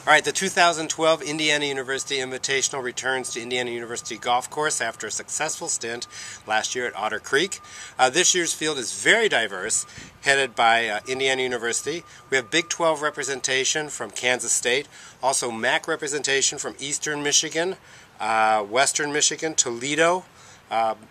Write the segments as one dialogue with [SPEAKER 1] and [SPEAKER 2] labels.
[SPEAKER 1] All right, the 2012 Indiana University Invitational returns to Indiana University Golf Course after a successful stint last year at Otter Creek. This year's field is very diverse, headed by Indiana University. We have Big 12 representation from Kansas State, also MAC representation from Eastern Michigan, Western Michigan, Toledo,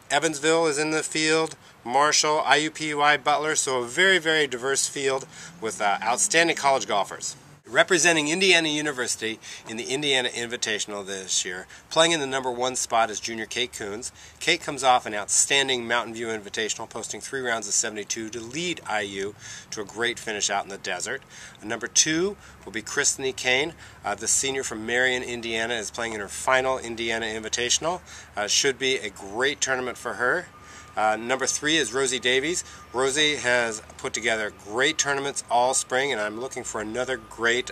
[SPEAKER 1] Evansville is in the field, Marshall, IUPUI, Butler, so a very, very diverse field with outstanding college golfers. Representing Indiana University in the Indiana Invitational this year, playing in the #1 spot is junior Kate Coons. Kate comes off an outstanding Mountain View Invitational, posting 3 rounds of 72 to lead IU to a great finish out in the desert. #2 will be Christa Nekane. The senior from Marion, Indiana, is playing in her final Indiana Invitational. Should be a great tournament for her. #3 is Rosie Davies. Rosie has put together great tournaments all spring, and I'm looking for another great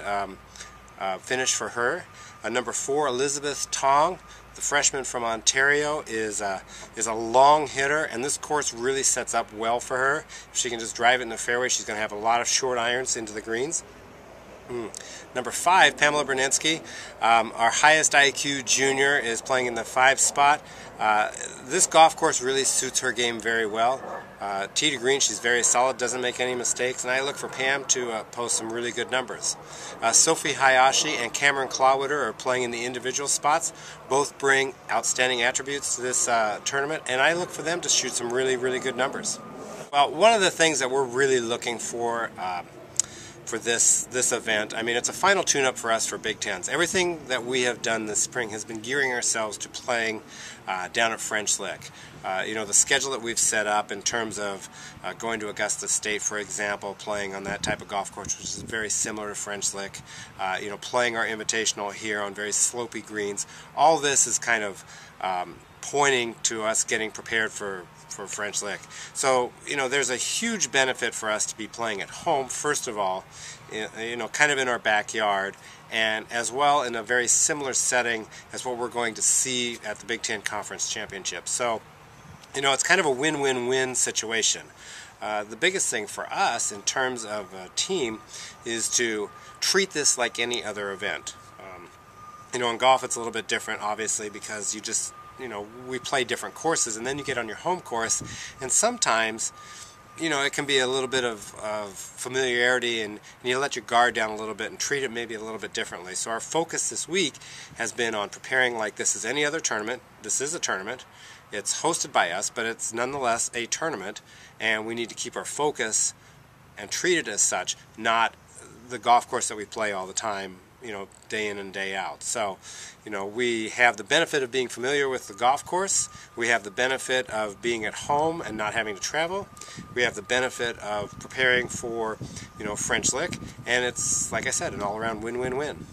[SPEAKER 1] finish for her. #4, Elizabeth Tong, the freshman from Ontario, is a long hitter, and this course really sets up well for her. If she can just drive it in the fairway, she's going to have a lot of short irons into the greens. #5, Pamela Burn, our highest IQ junior, is playing in the 5 spot. This golf course really suits her game very well. Tee to green, she's very solid, doesn't make any mistakes, and I look for Pam to post some really good numbers. Sophie Hayashi and Cameron Clawwitter are playing in the individual spots. Both bring outstanding attributes to this tournament, and I look for them to shoot some really, really good numbers. Well, one of the things that we're really looking for this event, I mean, it's a final tune-up for us for Big Tens. Everything that we have done this spring has been gearing ourselves to playing down at French Lick. You know, the schedule that we've set up in terms of going to Augusta State, for example, playing on that type of golf course, which is very similar to French Lick, you know, playing our Invitational here on very slopey greens. All this is kind of pointing to us getting prepared for French Lick. So, you know, there's a huge benefit for us to be playing at home, first of all, you know, kind of in our backyard, and as well in a very similar setting as what we're going to see at the Big Ten Conference Championship. So, you know, it's kind of a win-win-win situation. The biggest thing for us in terms of a team is to treat this like any other event. You know, in golf it's a little bit different, obviously, because you know, we play different courses, and then you get on your home course, and sometimes, you know, it can be a little bit of familiarity, and you let your guard down a little bit and treat it maybe a little bit differently. So our focus this week has been on preparing like this is any other tournament. This is a tournament. It's hosted by us, but it's nonetheless a tournament, and we need to keep our focus and treat it as such, not the golf course that we play all the time, you know, day in and day out. So, you know, we have the benefit of being familiar with the golf course. We have the benefit of being at home and not having to travel. We have the benefit of preparing for, you know, French Lick, and it's, like I said, an all-around win-win-win.